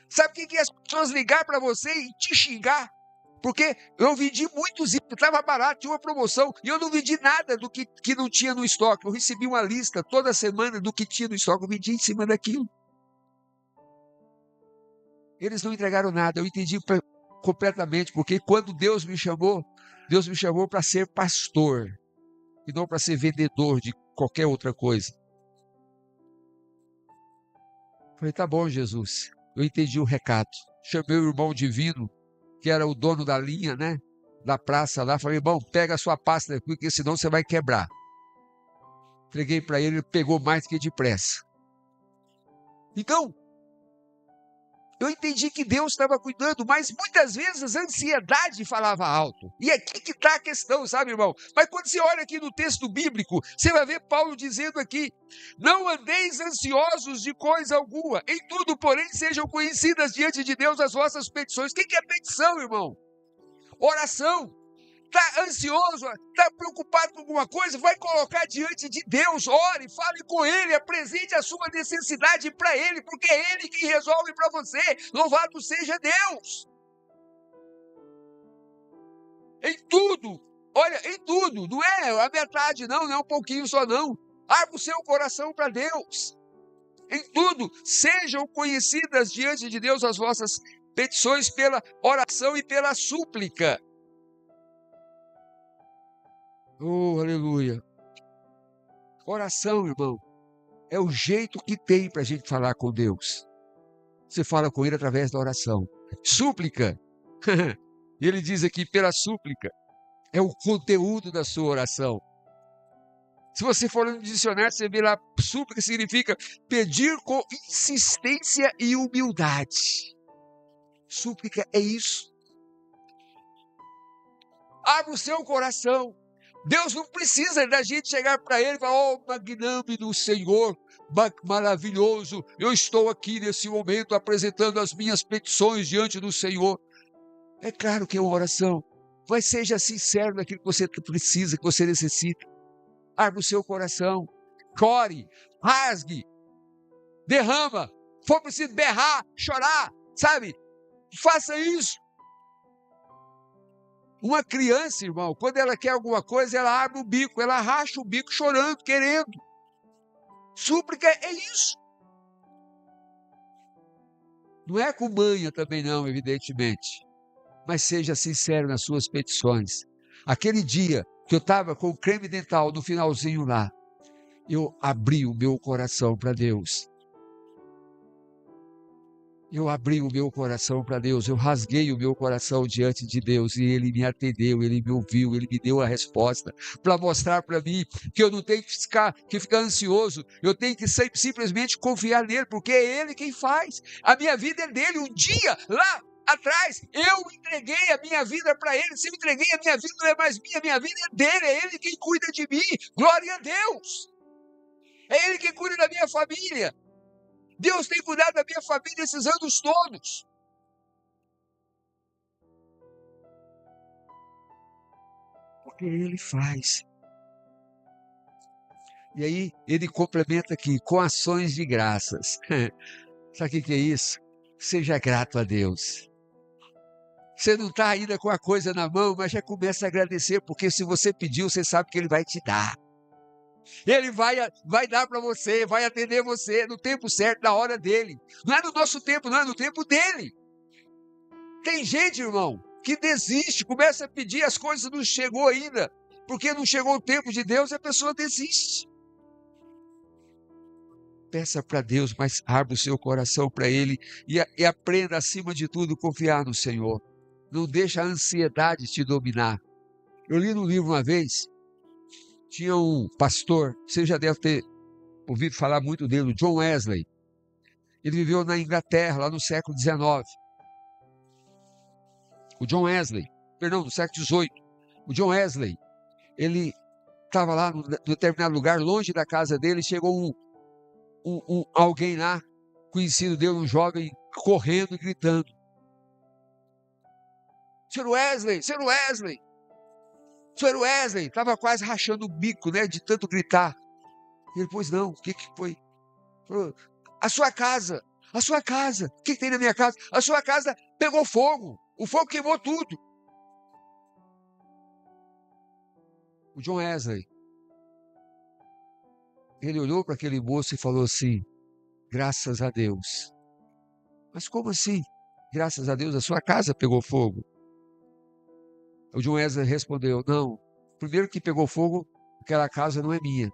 Sabe o que é as pessoas ligar para você e te xingar? Porque eu vendi muitos itens, estava barato, tinha uma promoção, e eu não vendi nada do que não tinha no estoque. Eu recebi uma lista toda semana do que tinha no estoque, eu vendi em cima daquilo. Eles não entregaram nada, eu entendi completamente, porque quando Deus me chamou para ser pastor. e não para ser vendedor de qualquer outra coisa. Falei, tá bom, Jesus, eu entendi o recado. Chamei o irmão divino, que era o dono da linha, né, da praça lá. Falei, irmão, pega a sua pasta aqui, porque senão você vai quebrar. Entreguei para ele, ele pegou mais que depressa. Então, eu entendi que Deus estava cuidando, mas muitas vezes a ansiedade falava alto. E aqui que está a questão, sabe, irmão? Mas quando você olha aqui no texto bíblico, você vai ver Paulo dizendo aqui: não andeis ansiosos de coisa alguma, em tudo, porém, sejam conhecidas diante de Deus as vossas petições. O que é petição, irmão? Oração. Está ansioso, está preocupado com alguma coisa, vai colocar diante de Deus, ore, fale com Ele, apresente a sua necessidade para Ele, porque é Ele quem resolve para você. Louvado seja Deus! Em tudo, olha, em tudo, não é a metade não é um pouquinho só não. Abra o seu coração para Deus. Em tudo, sejam conhecidas diante de Deus as vossas petições pela oração e pela súplica. Oh, aleluia. Oração, irmão, é o jeito que tem para a gente falar com Deus. Você fala com Ele através da oração. Súplica, ele diz aqui, pela súplica, é o conteúdo da sua oração. Se você for no dicionário, você vê lá, súplica significa pedir com insistência e humildade. Súplica é isso. Abra o seu coração. Deus não precisa da gente chegar para Ele e falar: oh, magnânimo Senhor, maravilhoso, eu estou aqui nesse momento apresentando as minhas petições diante do Senhor. É claro que é uma oração, mas seja sincero naquilo que você precisa, que você necessita. Abra o seu coração, chore, rasgue, derrama, for preciso berrar, chorar, sabe? Faça isso. Uma criança, irmão, quando ela quer alguma coisa, ela abre o bico, ela racha o bico chorando, querendo. Súplica é isso. Não é com manha também não, evidentemente. Mas seja sincero nas suas petições. Aquele dia que eu estava com o creme dental no finalzinho lá, eu abri o meu coração para Deus. Eu abri o meu coração para Deus, eu rasguei o meu coração diante de Deus e Ele me atendeu, Ele me ouviu, Ele me deu a resposta para mostrar para mim que eu não tenho que ficar ansioso, eu tenho que simplesmente confiar nele, porque é Ele quem faz, a minha vida é dele. Um dia lá atrás eu entreguei a minha vida para Ele. Se eu entreguei a minha vida, não é mais minha vida é dele, é Ele quem cuida de mim. Glória a Deus, é Ele quem cuida da minha família. Deus tem cuidado da minha família esses anos todos. Porque Ele faz. E aí, ele complementa aqui, com ações de graças. Sabe o que é isso? Seja grato a Deus. Você não está ainda com a coisa na mão, mas já começa a agradecer, porque se você pediu, você sabe que Ele vai te dar. Ele vai dar para você, vai atender você no tempo certo, na hora dele. Não é no nosso tempo, não é no tempo dele. Tem gente, irmão, que desiste, começa a pedir, as coisas não chegou ainda, porque não chegou o tempo de Deus, a pessoa desiste. Peça para Deus, mas abra o seu coração para Ele e aprenda, acima de tudo, confiar no Senhor. Não deixa a ansiedade te dominar. Eu li no livro uma vez, tinha um pastor, você já deve ter ouvido falar muito dele, o John Wesley. Ele viveu na Inglaterra, lá no século XIX. O John Wesley, perdão, no século XVIII. O John Wesley, ele estava lá num determinado lugar, longe da casa dele, chegou alguém lá, conhecido dele, um jovem, correndo e gritando: Sr. Wesley, Sr. Wesley, Sr. Wesley, estava quase rachando o bico, né, de tanto gritar. E ele, pois não, o que foi? Falou, a sua casa, o que tem na minha casa? A sua casa pegou fogo, o fogo queimou tudo. O John Wesley, ele olhou para aquele moço e falou assim: graças a Deus. Mas como assim? Graças a Deus a sua casa pegou fogo. O John Wesley respondeu: não, primeiro que pegou fogo Aquela casa não é minha.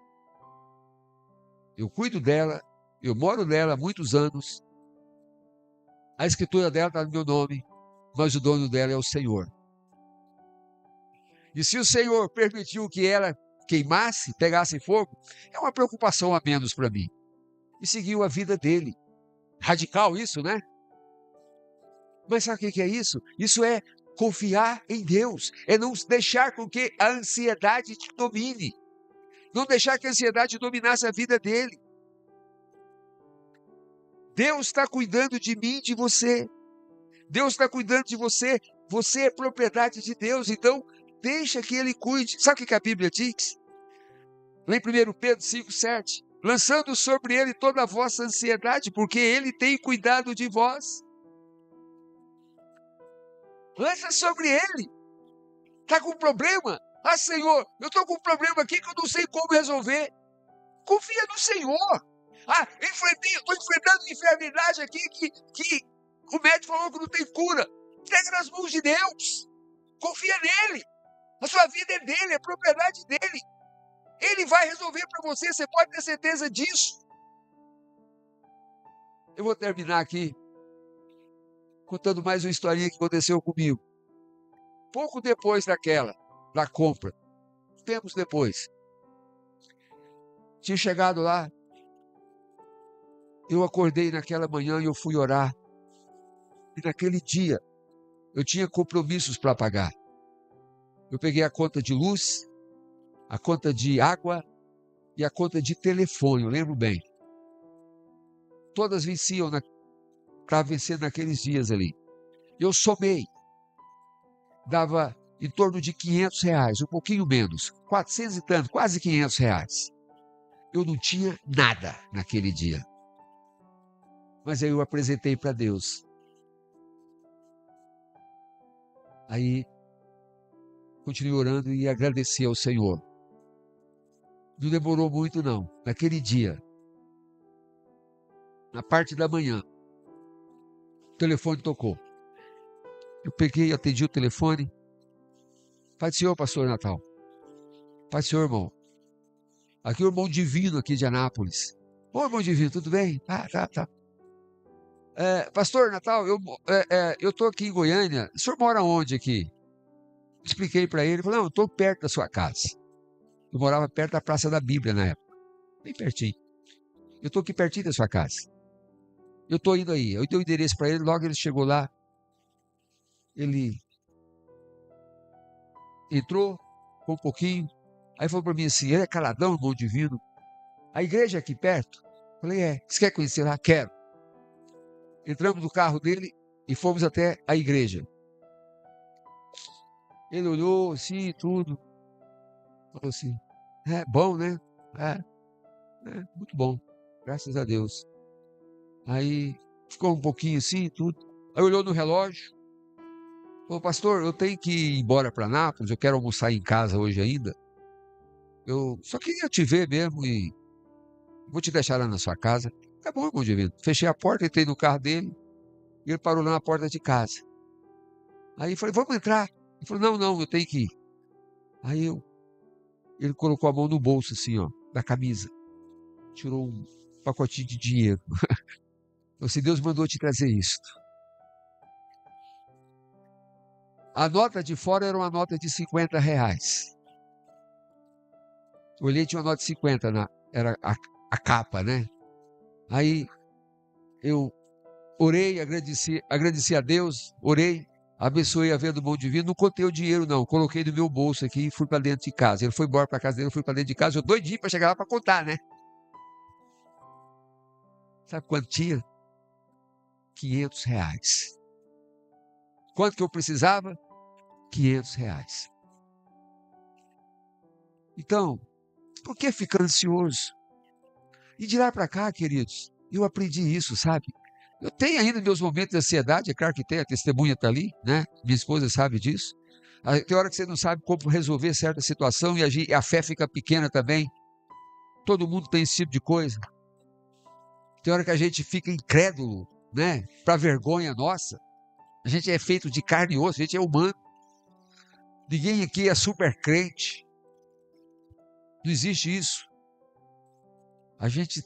Eu cuido dela, eu moro nela há muitos anos. A escritura dela está no meu nome, mas o dono dela é o Senhor. E se o Senhor permitiu que ela queimasse, pegasse fogo, é uma preocupação a menos para mim. E seguiu a vida dele. Radical isso, né? Mas sabe o que é isso? Isso é confiar em Deus. É não deixar com que a ansiedade te domine. Não deixar que a ansiedade dominasse a vida dele. Deus está cuidando de mim e de você. Deus está cuidando de você. Você é propriedade de Deus. Então, deixa que Ele cuide. Sabe o que a Bíblia diz? Lá em 1 Pedro 5,7. Lançando sobre Ele toda a vossa ansiedade, porque Ele tem cuidado de vós. Lança sobre Ele. Está com problema? Ah, Senhor, eu estou com um problema aqui que eu não sei como resolver. Confia no Senhor. Ah, estou enfrentando enfermidade aqui que o médico falou que não tem cura. Entrega nas mãos de Deus. Confia nele. A sua vida é dele, é propriedade dele. Ele vai resolver para você, você pode ter certeza disso. Eu vou terminar aqui contando mais uma historinha que aconteceu comigo. Pouco depois da compra, tempos depois, tinha chegado lá, eu acordei naquela manhã e eu fui orar. E naquele dia, eu tinha compromissos para pagar. Eu peguei a conta de luz, a conta de água e a conta de telefone, eu lembro bem. Todas venciam, para vencer naqueles dias ali. Eu somei, dava em torno de R$500, um pouquinho menos, 400 e tanto, quase R$500. Eu não tinha nada naquele dia. Mas aí eu apresentei para Deus. Aí, continuei orando e agradeci ao Senhor. Não demorou muito não. Naquele dia, na parte da manhã, o telefone tocou. Eu peguei, atendi o telefone. Pai do Senhor, pastor Natal. Pai do Senhor, irmão. Aqui o irmão Divino aqui de Anápolis. Ô, irmão Divino, tudo bem? Tá. Pastor Natal, eu estou aqui em Goiânia. O senhor mora onde aqui? Expliquei para ele. Ele falou, não, eu estou perto da sua casa. Eu morava perto da Praça da Bíblia na época. Bem pertinho. Eu estou aqui pertinho da sua casa. Eu estou indo aí. Eu dei o endereço para ele. Logo ele chegou lá. Ele entrou, ficou um pouquinho. Aí falou para mim assim, ele é caladão, irmão Divino. A igreja é aqui perto? Eu falei, Você quer conhecer lá? Quero. Entramos no carro dele e fomos até a igreja. Ele olhou assim, tudo. Falou assim, bom, né? Muito bom, graças a Deus. Aí ficou um pouquinho assim, tudo. Aí olhou no relógio. Falou, pastor, eu tenho que ir embora para Nápoles, eu quero almoçar em casa hoje ainda. Eu só queria te ver mesmo e vou te deixar lá na sua casa. Tá bom, irmão Divino. Fechei a porta, entrei no carro dele e ele parou lá na porta de casa. Aí eu falei, vamos entrar. Ele falou, não, eu tenho que ir. Aí ele colocou a mão no bolso assim, ó, da camisa. Tirou um pacotinho de dinheiro. Falou assim, Deus mandou te trazer isto. A nota de fora era uma nota de R$50. Eu olhei, tinha uma nota de 50, era a capa, né? Aí eu orei, agradeci a Deus, orei, abençoei a vida do bom divino, não contei o dinheiro não, coloquei no meu bolso aqui e fui para dentro de casa. Ele foi embora para casa dele, eu fui para dentro de casa, eu doidinho para chegar lá para contar, né? Sabe quanto tinha? R$500. Quanto que eu precisava? R$500. Então, por que ficar ansioso? E de lá para cá, queridos, eu aprendi isso, sabe? Eu tenho ainda meus momentos de ansiedade, é claro que tem, a testemunha está ali, né? Minha esposa sabe disso. Tem hora que você não sabe como resolver certa situação e a fé fica pequena também. Todo mundo tem esse tipo de coisa. Tem hora que a gente fica incrédulo, né? Para vergonha nossa. A gente é feito de carne e osso, a gente é humano. Ninguém aqui é super crente. Não existe isso. A gente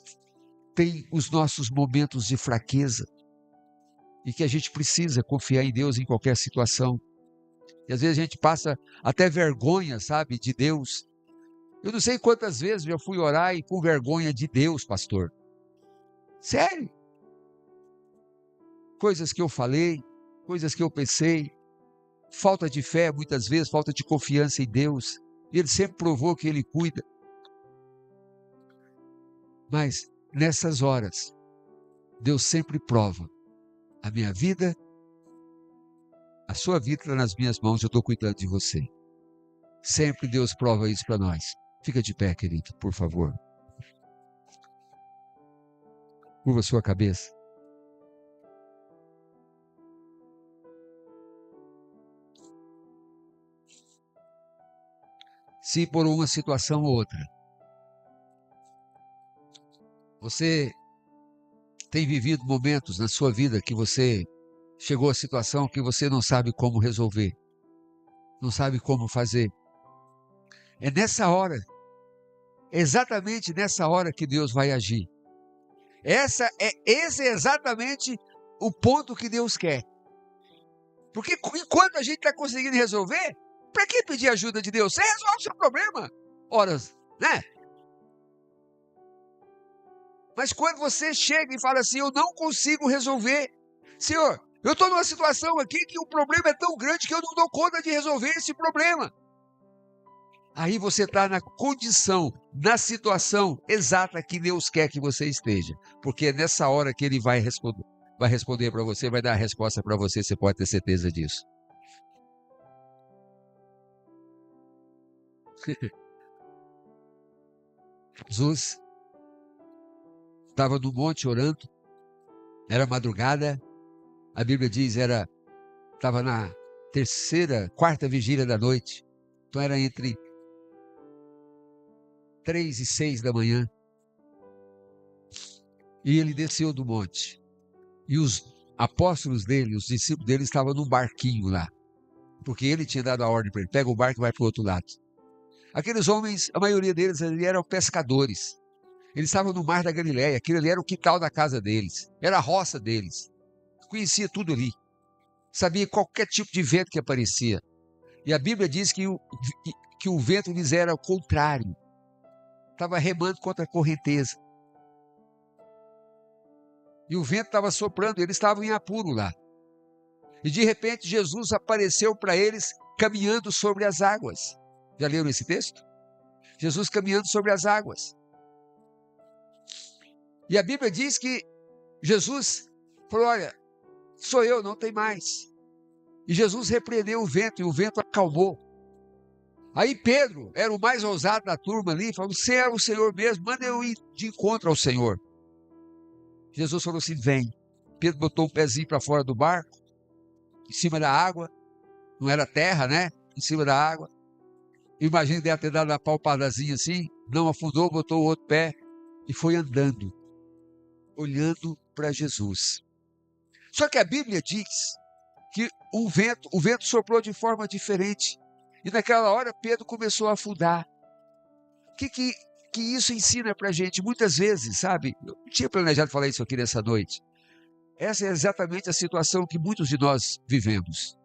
tem os nossos momentos de fraqueza e que a gente precisa confiar em Deus em qualquer situação. E às vezes a gente passa até vergonha, sabe, de Deus. Eu não sei quantas vezes eu fui orar e com vergonha de Deus, pastor. Sério. Coisas que eu falei, coisas que eu pensei, falta de fé muitas vezes, falta de confiança em Deus. E Ele sempre provou que Ele cuida. Mas nessas horas, Deus sempre prova a minha vida, a sua vida está nas minhas mãos, eu estou cuidando de você. Sempre Deus prova isso para nós. Fica de pé, querido, por favor. Curva sua cabeça. Se por uma situação ou outra, você tem vivido momentos na sua vida que você chegou à situação que você não sabe como resolver, não sabe como fazer. É nessa hora, exatamente nessa hora que Deus vai agir. Esse é exatamente o ponto que Deus quer. Porque enquanto a gente está conseguindo resolver, para que pedir ajuda de Deus? Você resolve o seu problema. Ora, né? Mas quando você chega e fala assim, eu não consigo resolver. Senhor, eu estou numa situação aqui que o problema é tão grande que eu não dou conta de resolver esse problema. Aí você está na condição, na situação exata que Deus quer que você esteja. Porque é nessa hora que Ele vai responder para você, vai dar a resposta para você, você pode ter certeza disso. Jesus estava no monte orando, era madrugada, a Bíblia diz, estava na quarta vigília da noite, então era entre 3 e 6 da manhã, e ele desceu do monte, e os apóstolos dele, os discípulos dele estavam num barquinho lá, porque ele tinha dado a ordem para ele, pega o barco e vai para o outro lado. Aqueles homens, a maioria deles ali eram pescadores, eles estavam no mar da Galileia, aquilo ali era o quintal da casa deles, era a roça deles, conhecia tudo ali, sabia qualquer tipo de vento que aparecia, e a Bíblia diz que o vento lhes era o contrário, estava remando contra a correnteza, e o vento estava soprando, eles estavam em apuro lá, e de repente Jesus apareceu para eles caminhando sobre as águas. Já leram esse texto? Jesus caminhando sobre as águas. E a Bíblia diz que Jesus falou, olha, sou eu, não tem mais. E Jesus repreendeu o vento, e o vento acalmou. Aí Pedro, era o mais ousado da turma ali, falou, se é o Senhor mesmo, manda eu ir de encontro ao Senhor. Jesus falou assim, vem. Pedro botou um pezinho para fora do barco, em cima da água, não era terra, né? Em cima da água. Imagina que deve ter dado uma palpadazinha assim, não afundou, botou o outro pé e foi andando, olhando para Jesus. Só que a Bíblia diz que o vento soprou de forma diferente. E naquela hora Pedro começou a afundar. O que isso ensina para a gente? Muitas vezes, sabe? Eu não tinha planejado falar isso aqui nessa noite. Essa é exatamente a situação que muitos de nós vivemos.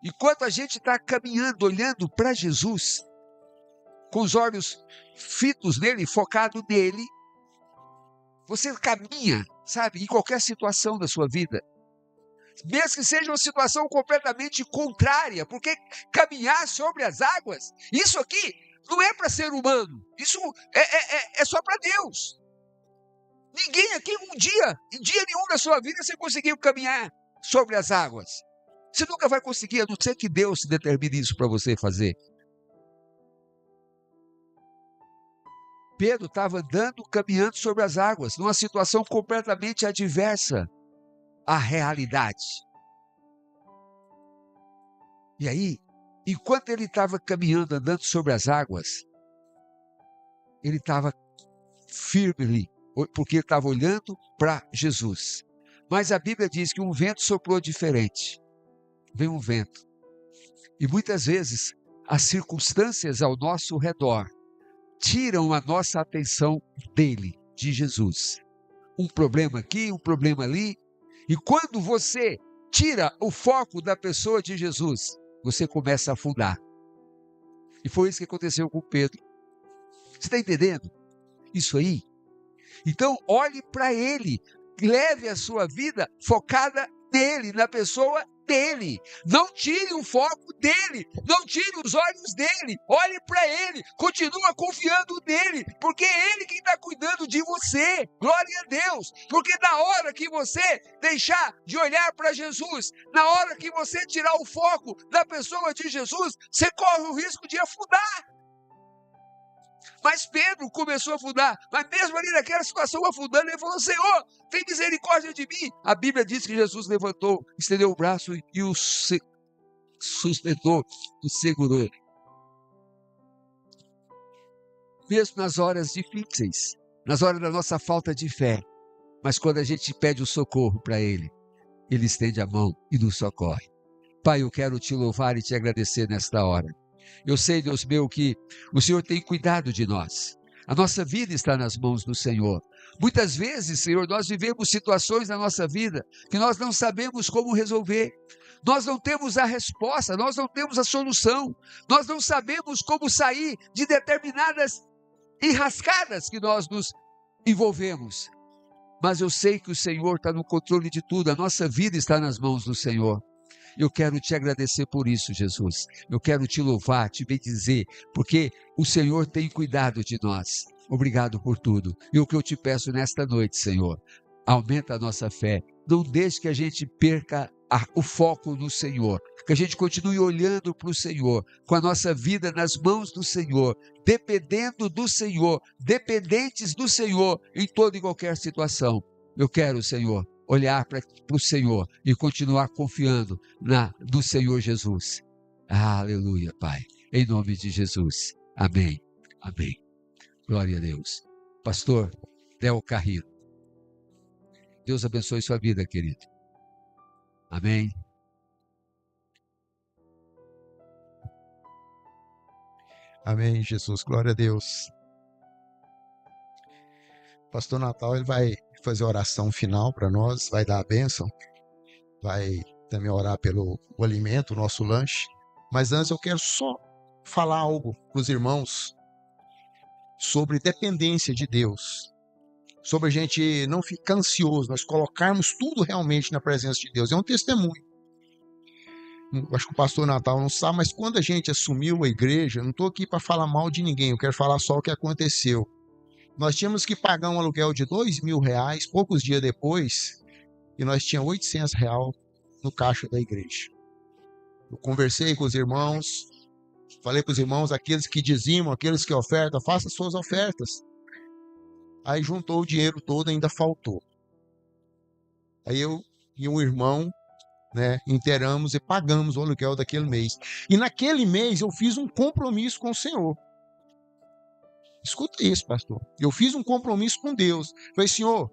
Enquanto a gente está caminhando, olhando para Jesus, com os olhos fitos nele, focado nele, você caminha, sabe, em qualquer situação da sua vida. Mesmo que seja uma situação completamente contrária, porque caminhar sobre as águas, isso aqui não é para ser humano, isso é só para Deus. Ninguém aqui em dia nenhum da sua vida você conseguiu caminhar sobre as águas. Você nunca vai conseguir, a não ser que Deus determine isso para você fazer. Pedro estava andando, caminhando sobre as águas, numa situação completamente adversa à realidade. E aí, enquanto ele estava caminhando, andando sobre as águas, ele estava firme ali, porque ele estava olhando para Jesus. Mas a Bíblia diz que um vento soprou diferente. Veio um vento. E muitas vezes as circunstâncias ao nosso redor tiram a nossa atenção dele, de Jesus. Um problema aqui, um problema ali. E quando você tira o foco da pessoa de Jesus, você começa a afundar. E foi isso que aconteceu com Pedro. Você está entendendo isso aí? Então, olhe para ele. Leve a sua vida focada nele, na pessoa dele. Não tire o foco dele. Não tire os olhos dele. Olhe para ele. Continua confiando nele. Porque é ele quem está cuidando de você. Glória a Deus. Porque na hora que você deixar de olhar para Jesus, na hora que você tirar o foco da pessoa de Jesus, você corre o risco de afundar. Mas Pedro começou a afundar, mas mesmo ali naquela situação afundando, ele falou: Senhor, tem misericórdia de mim. A Bíblia diz que Jesus levantou, estendeu o braço e o sustentou, o segurou. Mesmo nas horas difíceis, nas horas da nossa falta de fé, mas quando a gente pede o socorro para Ele, Ele estende a mão e nos socorre. Pai, eu quero te louvar e te agradecer nesta hora. Eu sei, Deus meu, que o Senhor tem cuidado de nós. A nossa vida está nas mãos do Senhor. Muitas vezes, Senhor, nós vivemos situações na nossa vida que nós não sabemos como resolver. Nós não temos a resposta, nós não temos a solução. Nós não sabemos como sair de determinadas enrascadas que nós nos envolvemos. Mas eu sei que o Senhor está no controle de tudo. A nossa vida está nas mãos do Senhor. Eu quero te agradecer por isso, Jesus. Eu quero te louvar, te bendizer, porque o Senhor tem cuidado de nós. Obrigado por tudo. E o que eu te peço nesta noite, Senhor, aumenta a nossa fé. Não deixe que a gente perca o foco no Senhor. Que a gente continue olhando para o Senhor, com a nossa vida nas mãos do Senhor, dependendo do Senhor, dependentes do Senhor em toda e qualquer situação. Eu quero, Senhor, olhar para o Senhor e continuar confiando no Senhor Jesus. Aleluia, Pai. Em nome de Jesus. Amém. Amém. Glória a Deus. Pastor Del Carril. Deus abençoe sua vida, querido. Amém. Amém, Jesus. Glória a Deus. Pastor Natal, ele vai fazer a oração final para nós, vai dar a bênção, vai também orar pelo alimento, o nosso lanche. Mas antes eu quero só falar algo para os irmãos sobre dependência de Deus, sobre a gente não ficar ansioso, nós colocarmos tudo realmente na presença de Deus. É um testemunho. Acho que o pastor Natal não sabe, mas quando a gente assumiu a igreja, não estou aqui para falar mal de ninguém, eu quero falar só o que aconteceu. Nós tínhamos que pagar um aluguel de R$2.000, poucos dias depois, e nós tínhamos R$800 no caixa da igreja. Eu conversei com os irmãos, falei para os irmãos, aqueles que dizimam, aqueles que ofertam, façam suas ofertas. Aí juntou o dinheiro todo, ainda faltou. Aí eu e um irmão, inteiramos e pagamos o aluguel daquele mês. E naquele mês eu fiz um compromisso com o Senhor. Escuta isso, pastor. Eu fiz um compromisso com Deus. Falei, Senhor,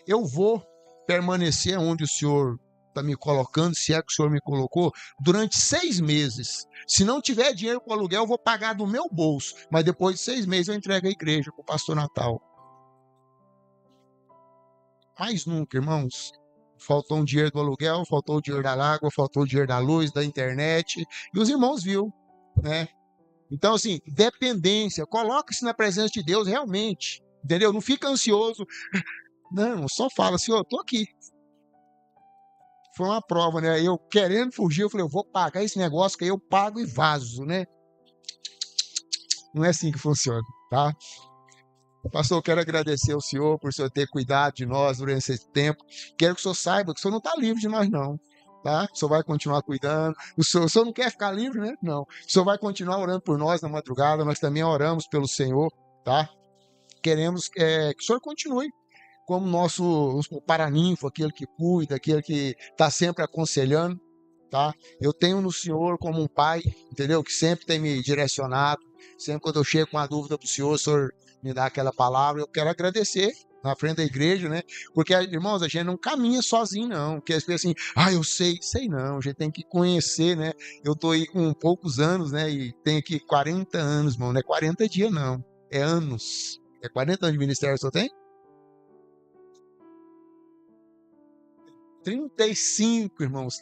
eu vou permanecer onde o Senhor está me colocando, se é que o Senhor me colocou, durante 6 meses. Se não tiver dinheiro para o aluguel, eu vou pagar do meu bolso. Mas depois de 6 meses eu entrego a igreja para o pastor Natal. Mais nunca, irmãos. Faltou um dinheiro do aluguel, faltou o dinheiro da água, faltou o dinheiro da luz, da internet. E os irmãos viram, né? Então, assim, dependência, coloque-se na presença de Deus realmente, entendeu? Não fica ansioso, não, só fala, Senhor, eu estou aqui. Foi uma prova, né? Eu querendo fugir, eu falei, eu vou pagar esse negócio que aí eu pago e vazo, né? Não é assim que funciona, tá? Pastor, eu quero agradecer ao Senhor por o Senhor ter cuidado de nós durante esse tempo. Quero que o Senhor saiba que o Senhor não está livre de nós, não. Tá? O Senhor vai continuar cuidando. O Senhor não quer ficar livre, né? Não. O Senhor vai continuar orando por nós na madrugada. Nós também oramos pelo Senhor, tá? Queremos que o Senhor continue como nosso paraninfo, aquele que cuida, aquele que está sempre aconselhando, tá? Eu tenho no Senhor como um pai, entendeu? Que sempre tem me direcionado. Sempre quando eu chego com a dúvida para o Senhor me dá aquela palavra. Eu quero agradecer na frente da igreja, né? Porque, irmãos, a gente não caminha sozinho, não. Porque as pessoas assim, eu sei não. A gente tem que conhecer, né? Eu tô aí com poucos anos, né? E tenho aqui 40 anos, irmão. Não é 40 dias, não. É anos. É 40 anos de ministério que eu tenho? 35, irmãos.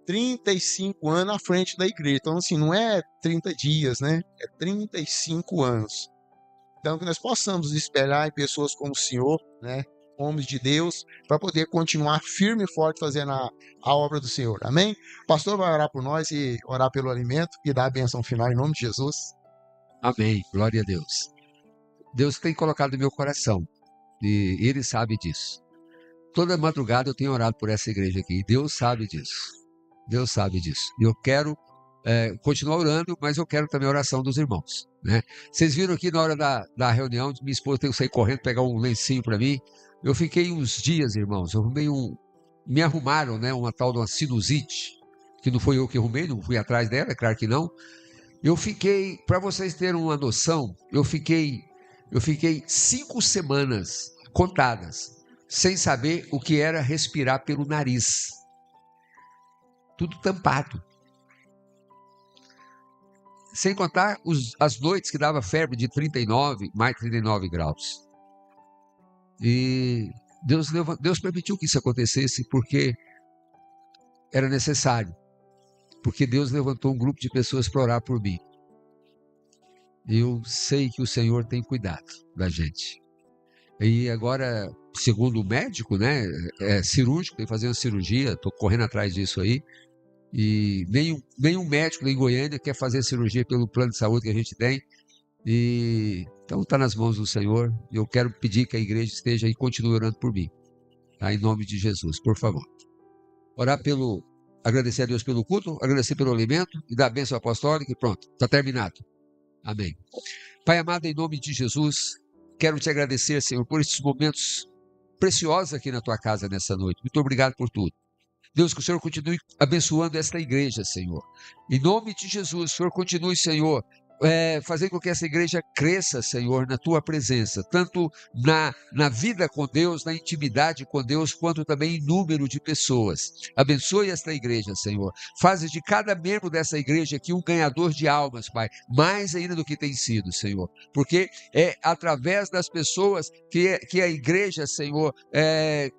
35 anos à frente da igreja. Então, assim, não é 30 dias, né? É 35 anos. Então, que nós possamos nos espelhar em pessoas como o Senhor, né? Homens de Deus, para poder continuar firme e forte fazendo a obra do Senhor. Amém? O pastor vai orar por nós e orar pelo alimento e dar a bênção final em nome de Jesus. Amém. Glória a Deus. Deus tem colocado no meu coração e Ele sabe disso. Toda madrugada eu tenho orado por essa igreja aqui. E Deus sabe disso. Deus sabe disso. E eu quero continuar orando, mas eu quero também a oração dos irmãos, né? Vocês viram aqui na hora da reunião, minha esposa tem que sair correndo, pegar um lencinho para mim. Eu fiquei uns dias, irmãos, me arrumaram, né? Uma tal de uma sinusite, que não foi eu que arrumei, não fui atrás dela, é claro que não. Eu fiquei, para vocês terem uma noção, eu fiquei 5 semanas contadas, sem saber o que era respirar pelo nariz. Tudo tampado. Sem contar as noites que dava febre de 39, mais 39 graus. E Deus permitiu que isso acontecesse porque era necessário. Porque Deus levantou um grupo de pessoas para orar por mim. Eu sei que o Senhor tem cuidado da gente. E agora, segundo o médico, né, é cirúrgico, tem que fazer uma cirurgia, estou correndo atrás disso aí. E nenhum médico em Goiânia quer fazer cirurgia pelo plano de saúde que a gente tem. E então está nas mãos do Senhor. E eu quero pedir que a igreja esteja e continue orando por mim, tá? Em nome de Jesus, por favor. Agradecer a Deus pelo culto, agradecer pelo alimento e dar a bênção apostólica e pronto, está terminado. Amém. Pai amado, em nome de Jesus, quero te agradecer, Senhor, por esses momentos preciosos aqui na tua casa nessa noite. Muito obrigado por tudo. Deus, que o Senhor continue abençoando esta igreja, Senhor. Em nome de Jesus, o Senhor continue, Senhor, fazendo com que essa igreja cresça, Senhor, na tua presença, tanto na vida com Deus, na intimidade com Deus, quanto também em número de pessoas. Abençoe esta igreja, Senhor. Faze de cada membro dessa igreja aqui um ganhador de almas, Pai, mais ainda do que tem sido, Senhor, porque é através das pessoas que a igreja, Senhor,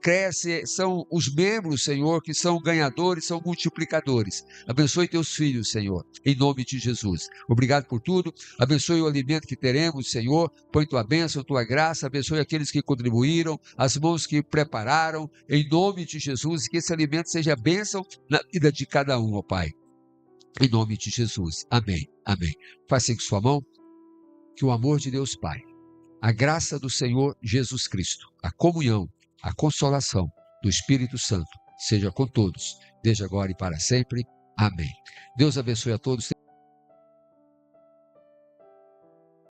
cresce, são os membros, Senhor, que são ganhadores, são multiplicadores. Abençoe teus filhos, Senhor, em nome de Jesus. Obrigado por tudo. Abençoe o alimento que teremos, Senhor. Põe tua bênção, tua graça. Abençoe aqueles que contribuíram, as mãos que prepararam, em nome de Jesus. Que esse alimento seja bênção na vida de cada um, ó Pai. Em nome de Jesus. Amém. Amém. Faça com sua mão. Que o amor de Deus Pai, a graça do Senhor Jesus Cristo, a comunhão, a consolação do Espírito Santo seja com todos, desde agora e para sempre. Amém. Deus abençoe a todos.